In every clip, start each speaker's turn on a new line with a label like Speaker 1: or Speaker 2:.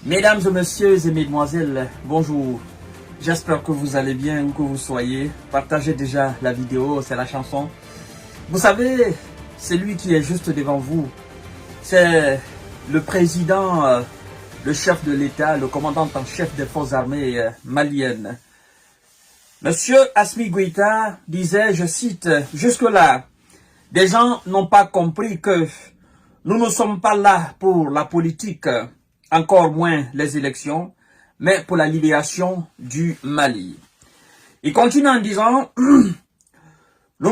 Speaker 1: Mesdames et messieurs et mesdemoiselles, bonjour. J'espère que vous allez bien où que vous soyez. Partagez déjà la vidéo, c'est la chanson. Vous savez, celui qui est juste devant vous, c'est le président, le chef de l'État, le commandant en chef des forces armées maliennes. Monsieur Assimi Goïta disait, je cite, « Jusque-là, des gens n'ont pas compris que nous ne sommes pas là pour la politique, encore moins les élections, mais pour la libération du Mali. » Il continue en disant, « Nous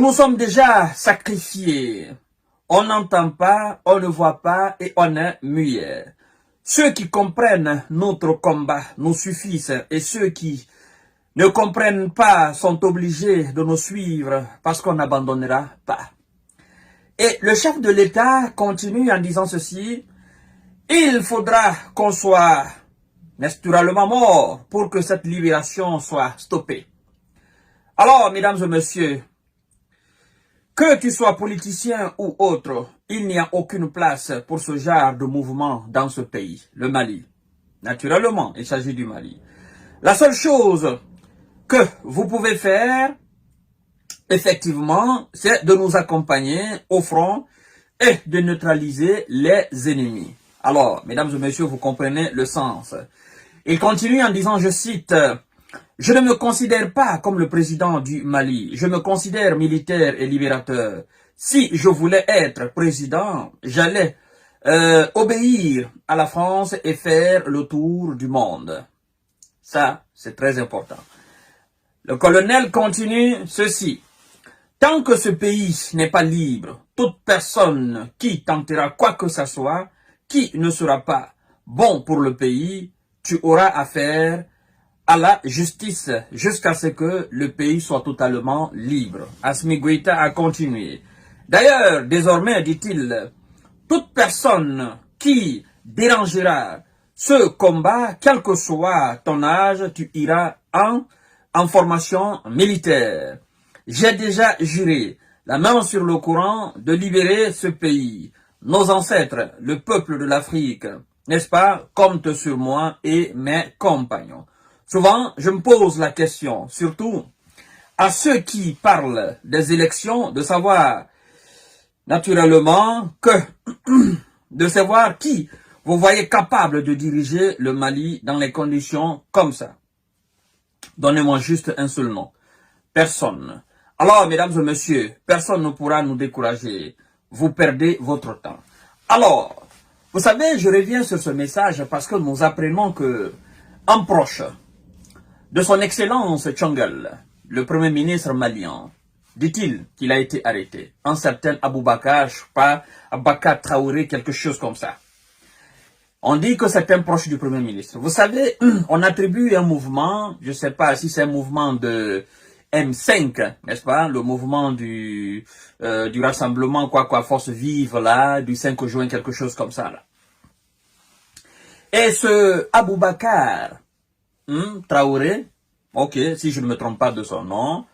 Speaker 1: nous sommes déjà sacrifiés. On n'entend pas, on ne voit pas et on est muet. Ceux qui comprennent notre combat nous suffisent et ceux qui ne comprennent pas sont obligés de nous suivre parce qu'on n'abandonnera pas. » Et le chef de l'État continue en disant ceci, « Il faudra qu'on soit naturellement mort pour que cette libération soit stoppée. » Alors, mesdames et messieurs, que tu sois politicien ou autre, il n'y a aucune place pour ce genre de mouvement dans ce pays, le Mali. Naturellement, il s'agit du Mali. La seule chose que vous pouvez faire, effectivement, c'est de nous accompagner au front et de neutraliser les ennemis. Alors, mesdames et messieurs, vous comprenez le sens. Il continue en disant, je cite, « Je ne me considère pas comme le président du Mali. Je me considère militaire et libérateur. Si je voulais être président, j'allais obéir à la France et faire le tour du monde. » Ça, c'est très important. Le colonel continue ceci. « Tant que ce pays n'est pas libre, toute personne qui tentera quoi que ce soit, qui ne sera pas bon pour le pays, tu auras affaire à la justice jusqu'à ce que le pays soit totalement libre. » Assimi Goïta a continué. D'ailleurs, désormais, dit-il, toute personne qui dérangera ce combat, quel que soit ton âge, tu iras en formation militaire. J'ai déjà juré, la main sur le Coran, de libérer ce pays. Nos ancêtres, le peuple de l'Afrique, n'est-ce pas, comptent sur moi et mes compagnons. Souvent, je me pose la question, surtout à ceux qui parlent des élections, de savoir naturellement de savoir qui vous voyez capable de diriger le Mali dans les conditions comme ça. Donnez-moi juste un seul nom. Personne. Alors, mesdames et messieurs, personne ne pourra nous décourager. Vous perdez votre temps. Alors, vous savez, je reviens sur ce message parce que nous apprenons que un proche de son excellence Tchongel, le premier ministre malien, dit-il qu'il a été arrêté. Un certain Aboubakar, je sais pas, Abakar Traoré, quelque chose comme ça. On dit que c'est un proche du Premier ministre. Vous savez, on attribue un mouvement, je ne sais pas si c'est un mouvement de M5, n'est-ce pas, le mouvement du rassemblement, force vive, là, du 5 juin, quelque chose comme ça, là. Et ce Aboubakar Traoré, ok, si je ne me trompe pas de son nom,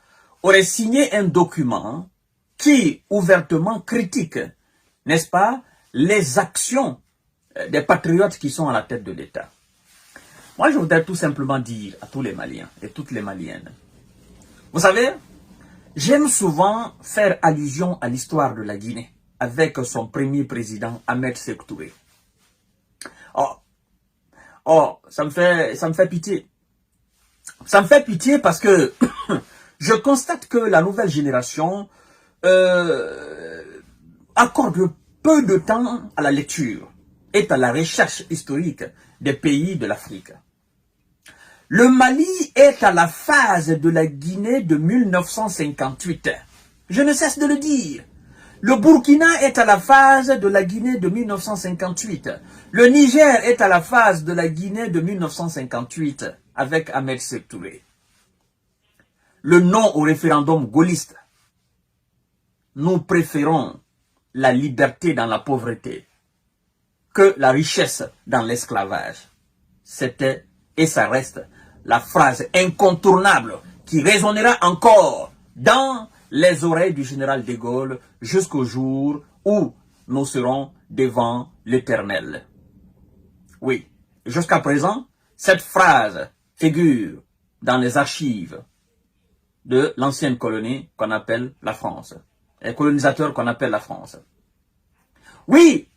Speaker 1: aurait signé un document qui ouvertement critique, n'est-ce pas, les actions des patriotes qui sont à la tête de l'État. Moi, je voudrais tout simplement dire à tous les Maliens et toutes les Maliennes, vous savez, j'aime souvent faire allusion à l'histoire de la Guinée avec son premier président, Ahmed Sékou Touré. Oh, ça me fait pitié. Ça me fait pitié parce que je constate que la nouvelle génération accorde peu de temps à la lecture et à la recherche historique des pays de l'Afrique. Le Mali est à la phase de la Guinée de 1958. Je ne cesse de le dire. Le Burkina est à la phase de la Guinée de 1958. Le Niger est à la phase de la Guinée de 1958 avec Ahmed Sékou Touré. Le non au référendum gaulliste. Nous préférons la liberté dans la pauvreté que la richesse dans l'esclavage. C'était et ça reste la phrase incontournable qui résonnera encore dans les oreilles du général de Gaulle jusqu'au jour où nous serons devant l'Éternel. Oui, Jusqu'à présent, cette phrase figure dans les archives de l'ancienne colonie qu'on appelle la France, les colonisateurs qu'on appelle la France. Oui,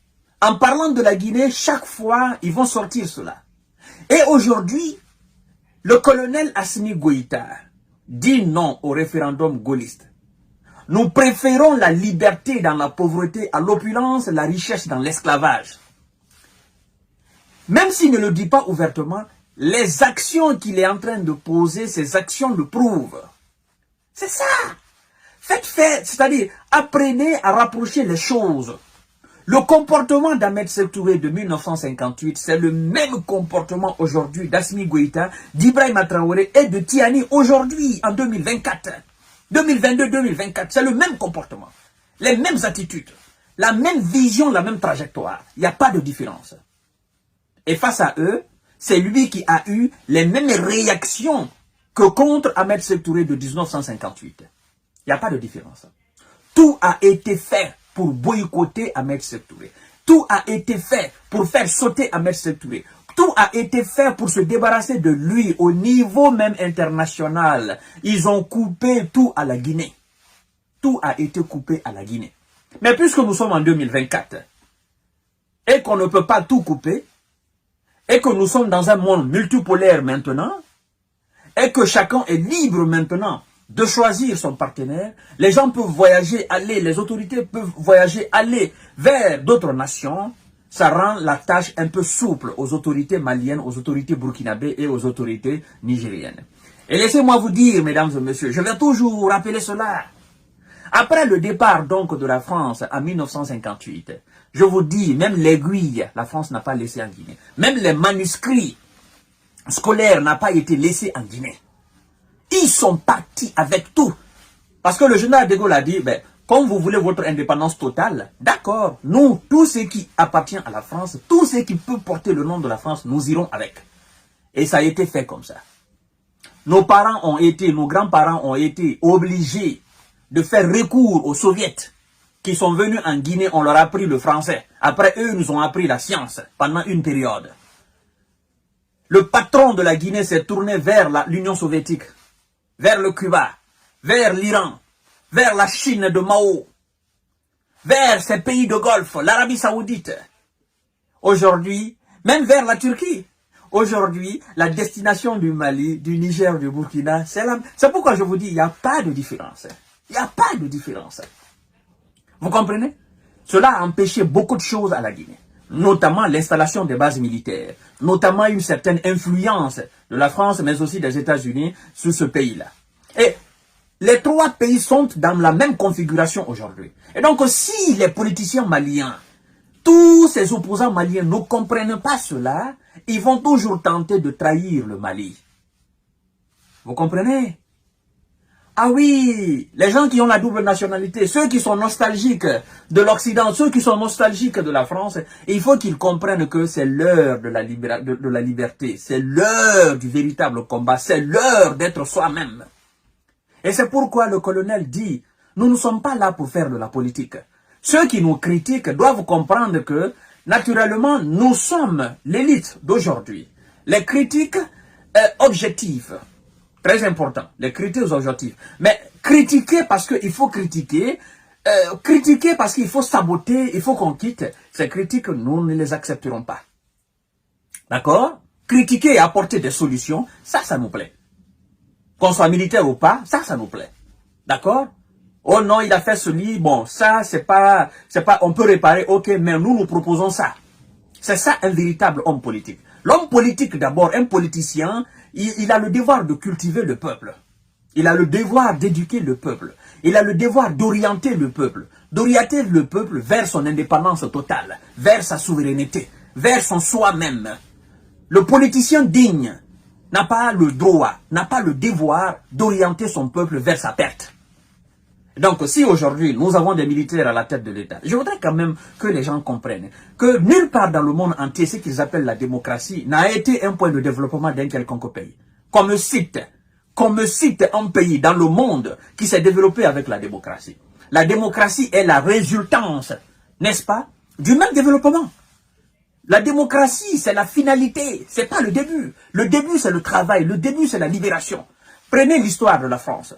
Speaker 1: en parlant de la Guinée, chaque fois, ils vont sortir cela. Et aujourd'hui, le colonel Assimi Goïta dit non au référendum gaulliste. Nous préférons la liberté dans la pauvreté à l'opulence, la richesse dans l'esclavage. Même s'il ne le dit pas ouvertement, les actions qu'il est en train de poser, ces actions le prouvent. C'est ça. Faites, c'est-à-dire apprenez à rapprocher les choses. Le comportement d'Ahmed Sékou Touré de 1958, c'est le même comportement aujourd'hui d'Assimi Goïta, d'Ibrahima Traoré et de Tiani aujourd'hui, en 2024. 2022-2024, c'est le même comportement. Les mêmes attitudes, la même vision, la même trajectoire. Il n'y a pas de différence. Et face à eux, c'est lui qui a eu les mêmes réactions que contre Ahmed Sékou Touré de 1958. Il n'y a pas de différence. Tout a été fait pour boycotter Ahmed Sékou Touré. Tout a été fait pour faire sauter Ahmed Sékou Touré. Tout a été fait pour se débarrasser de lui au niveau même international. Ils ont coupé tout à la Guinée. Tout a été coupé à la Guinée. Mais puisque nous sommes en 2024 et qu'on ne peut pas tout couper, et que nous sommes dans un monde multipolaire maintenant, et que chacun est libre maintenant de choisir son partenaire, les gens peuvent voyager, aller, les autorités peuvent voyager, aller vers d'autres nations, ça rend la tâche un peu souple aux autorités maliennes, aux autorités burkinabées et aux autorités nigériennes. Et laissez-moi vous dire, mesdames et messieurs, je vais toujours rappeler cela. Après le départ donc de la France en 1958, je vous dis, même l'aiguille, la France n'a pas laissé en Guinée. Même les manuscrits scolaires n'ont pas été laissés en Guinée. Ils sont partis avec tout. Parce que le général de Gaulle a dit, ben, comme vous voulez votre indépendance totale, d'accord, nous, tout ce qui appartient à la France, tout ce qui peut porter le nom de la France, nous irons avec. Et ça a été fait comme ça. Nos parents ont été, nos grands-parents ont été obligés de faire recours aux soviets qui sont venus en Guinée, on leur a appris le français. Après, eux, nous ont appris la science pendant une période. Le patron de la Guinée s'est tourné vers l'Union soviétique, vers le Cuba, vers l'Iran, vers la Chine de Mao, vers ces pays de Golfe, l'Arabie Saoudite. Aujourd'hui, même vers la Turquie. Aujourd'hui, la destination du Mali, du Niger, du Burkina, c'est pourquoi je vous dis, il n'y a pas de différence. Il n'y a pas de différence. Vous comprenez? Cela a empêché beaucoup de choses à la Guinée, notamment l'installation des bases militaires, notamment une certaine influence de la France, mais aussi des États-Unis sur ce pays-là. Et les trois pays sont dans la même configuration aujourd'hui. Et donc, si les politiciens maliens, tous ces opposants maliens ne comprennent pas cela, ils vont toujours tenter de trahir le Mali. Vous comprenez? Ah oui, les gens qui ont la double nationalité, ceux qui sont nostalgiques de l'Occident, ceux qui sont nostalgiques de la France, il faut qu'ils comprennent que c'est l'heure de la liberté, c'est l'heure du véritable combat, c'est l'heure d'être soi-même. Et c'est pourquoi le colonel dit, nous ne sommes pas là pour faire de la politique. Ceux qui nous critiquent doivent comprendre que, naturellement, nous sommes l'élite d'aujourd'hui. Les critiques objectives. Très important, les critiques objectives. Mais critiquer parce qu'il faut critiquer, critiquer parce qu'il faut saboter, il faut qu'on quitte, ces critiques, nous ne les accepterons pas. D'accord? Critiquer et apporter des solutions, ça nous plaît. Qu'on soit militaire ou pas, ça nous plaît. D'accord? Oh non, il a fait ceci, bon, ça, c'est pas, on peut réparer, ok, mais nous proposons ça. C'est ça un véritable homme politique. L'homme politique d'abord, un politicien, il a le devoir de cultiver le peuple. Il a le devoir d'éduquer le peuple. Il a le devoir d'orienter le peuple vers son indépendance totale, vers sa souveraineté, vers son soi-même. Le politicien digne n'a pas le droit, n'a pas le devoir d'orienter son peuple vers sa perte. Donc, si aujourd'hui, nous avons des militaires à la tête de l'État, je voudrais quand même que les gens comprennent que nulle part dans le monde entier, ce qu'ils appellent la démocratie n'a été un point de développement d'un quelconque pays. Qu'on me cite un pays dans le monde qui s'est développé avec la démocratie. La démocratie est la résultance, n'est-ce pas, du même développement. La démocratie, c'est la finalité, c'est pas le début. Le début, c'est le travail, le début, c'est la libération. Prenez l'histoire de la France.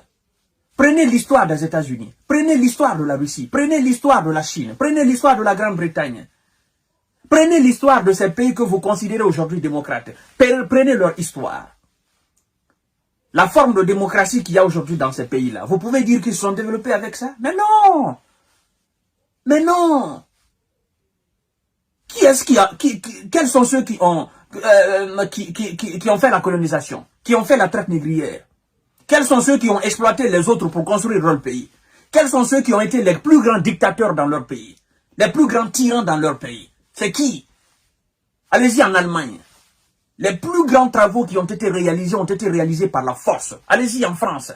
Speaker 1: Prenez l'histoire des États-Unis. Prenez l'histoire de la Russie. Prenez l'histoire de la Chine. Prenez l'histoire de la Grande-Bretagne. Prenez l'histoire de ces pays que vous considérez aujourd'hui démocrates. Prenez leur histoire. La forme de démocratie qu'il y a aujourd'hui dans ces pays-là. Vous pouvez dire qu'ils se sont développés avec ça? Mais non! Mais non! Quels sont ceux qui ont fait la colonisation? Qui ont fait la traite négrière? Quels sont ceux qui ont exploité les autres pour construire leur pays? Quels sont ceux qui ont été les plus grands dictateurs dans leur pays? Les plus grands tyrans dans leur pays? C'est qui? Allez-y en Allemagne. Les plus grands travaux qui ont été réalisés par la force. Allez-y en France.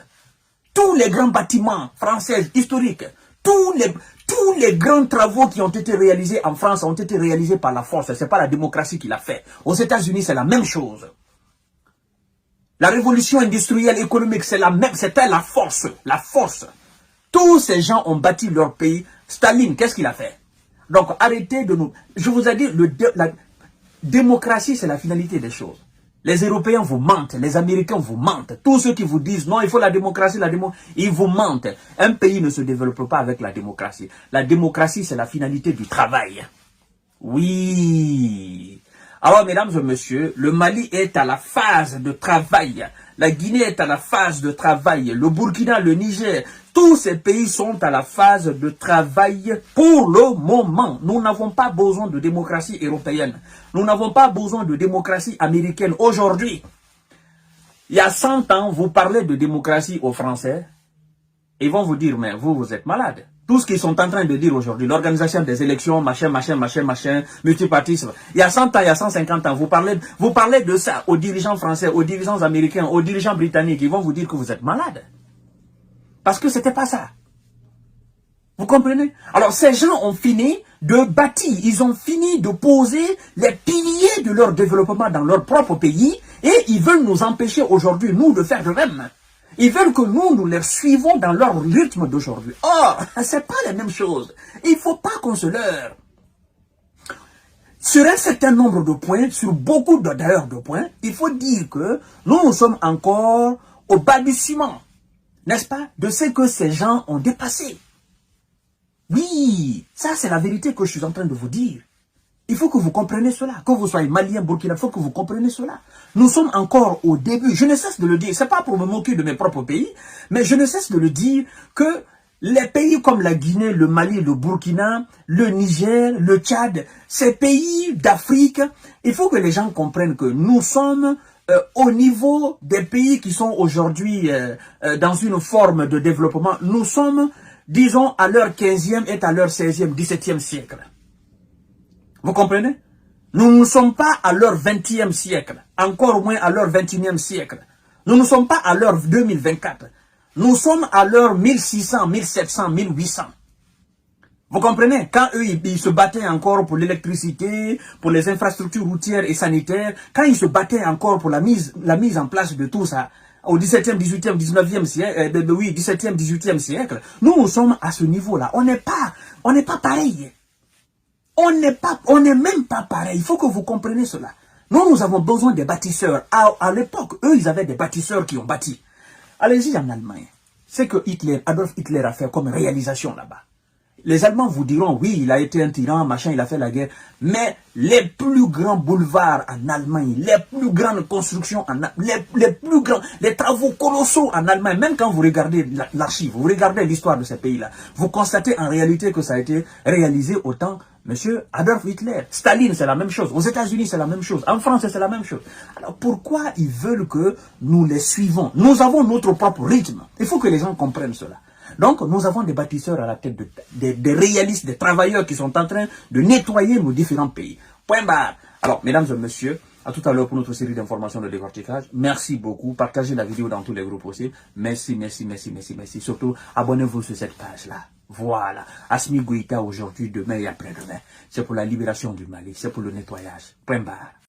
Speaker 1: Tous les grands bâtiments français historiques, tous les grands travaux qui ont été réalisés en France ont été réalisés par la force. Ce n'est pas la démocratie qui l'a fait. Aux États-Unis, c'est la même chose. La révolution industrielle économique, c'est la même, c'était la force. La force. Tous ces gens ont bâti leur pays. Staline, qu'est-ce qu'il a fait? Donc, arrêtez de nous... Je vous ai dit, la démocratie, c'est la finalité des choses. Les Européens vous mentent, les Américains vous mentent. Tous ceux qui vous disent, non, il faut la démocratie, ils vous mentent. Un pays ne se développe pas avec la démocratie. La démocratie, c'est la finalité du travail. Oui. Alors, mesdames et messieurs, le Mali est à la phase de travail. La Guinée est à la phase de travail. Le Burkina, le Niger, tous ces pays sont à la phase de travail pour le moment. Nous n'avons pas besoin de démocratie européenne. Nous n'avons pas besoin de démocratie américaine aujourd'hui. Il y a 100 ans, vous parlez de démocratie aux Français. Ils vont vous dire, mais vous êtes malade. Tout ce qu'ils sont en train de dire aujourd'hui, l'organisation des élections, machin, multipartisme. Il y a 100 ans, il y a 150 ans, vous parlez de ça aux dirigeants français, aux dirigeants américains, aux dirigeants britanniques. Ils vont vous dire que vous êtes malade. Parce que c'était pas ça. Vous comprenez? Alors ces gens ont fini de bâtir, ils ont fini de poser les piliers de leur développement dans leur propre pays et ils veulent nous empêcher aujourd'hui, nous, de faire de même. Ils veulent que nous les suivons dans leur rythme d'aujourd'hui. Or, c'est pas la même chose. Il faut pas qu'on se leurre. Sur un certain nombre de points, sur beaucoup d'ailleurs de points, il faut dire que nous sommes encore au bas du ciment. N'est-ce pas? De ce que ces gens ont dépassé. Oui, ça c'est la vérité que je suis en train de vous dire. Il faut que vous compreniez cela. Que vous soyez malien, burkina, il faut que vous compreniez cela. Nous sommes encore au début. Je ne cesse de le dire. C'est pas pour me moquer de mes propres pays, mais je ne cesse de le dire que les pays comme la Guinée, le Mali, le Burkina, le Niger, le Tchad, ces pays d'Afrique, il faut que les gens comprennent que nous sommes au niveau des pays qui sont aujourd'hui dans une forme de développement. Nous sommes, disons, à leur 15e et à leur 16e, 17e siècle. Vous comprenez? Nous ne sommes pas à leur 20e siècle, encore moins à leur 21e siècle. Nous ne sommes pas à leur 2024. Nous sommes à leur 1600, 1700, 1800. Vous comprenez? Quand eux, ils se battaient encore pour l'électricité, pour les infrastructures routières et sanitaires, quand ils se battaient encore pour la mise en place de tout ça, au 17e, 18e, 19e siècle, 17e, 18e siècle, nous sommes à ce niveau-là. On n'est pas pareil. On n'est même pas pareil. Il faut que vous compreniez cela. Nous avons besoin des bâtisseurs. À l'époque, eux, ils avaient des bâtisseurs qui ont bâti. Allez-y en Allemagne. C'est que Adolf Hitler a fait comme réalisation là-bas. Les Allemands vous diront, oui, il a été un tyran, machin, il a fait la guerre. Mais les plus grands boulevards en Allemagne, les plus grandes constructions, les travaux colossaux en Allemagne, même quand vous regardez l'archive, vous regardez l'histoire de ces pays-là, vous constatez en réalité que ça a été réalisé au temps Monsieur Adolf Hitler. Staline, c'est la même chose. Aux États-Unis, c'est la même chose. En France, c'est la même chose. Alors, pourquoi ils veulent que nous les suivons? Nous avons notre propre rythme. Il faut que les gens comprennent cela. Donc, nous avons des bâtisseurs à la tête, des réalistes, des travailleurs qui sont en train de nettoyer nos différents pays. Point barre. Alors, mesdames et messieurs, à tout à l'heure pour notre série d'informations de décortiquage. Merci beaucoup. Partagez la vidéo dans tous les groupes aussi. Merci, merci, merci, merci, merci. Surtout, abonnez-vous sur cette page-là. Voilà. Assimi Goïta aujourd'hui, demain et après-demain. C'est pour la libération du Mali. C'est pour le nettoyage. Point barre.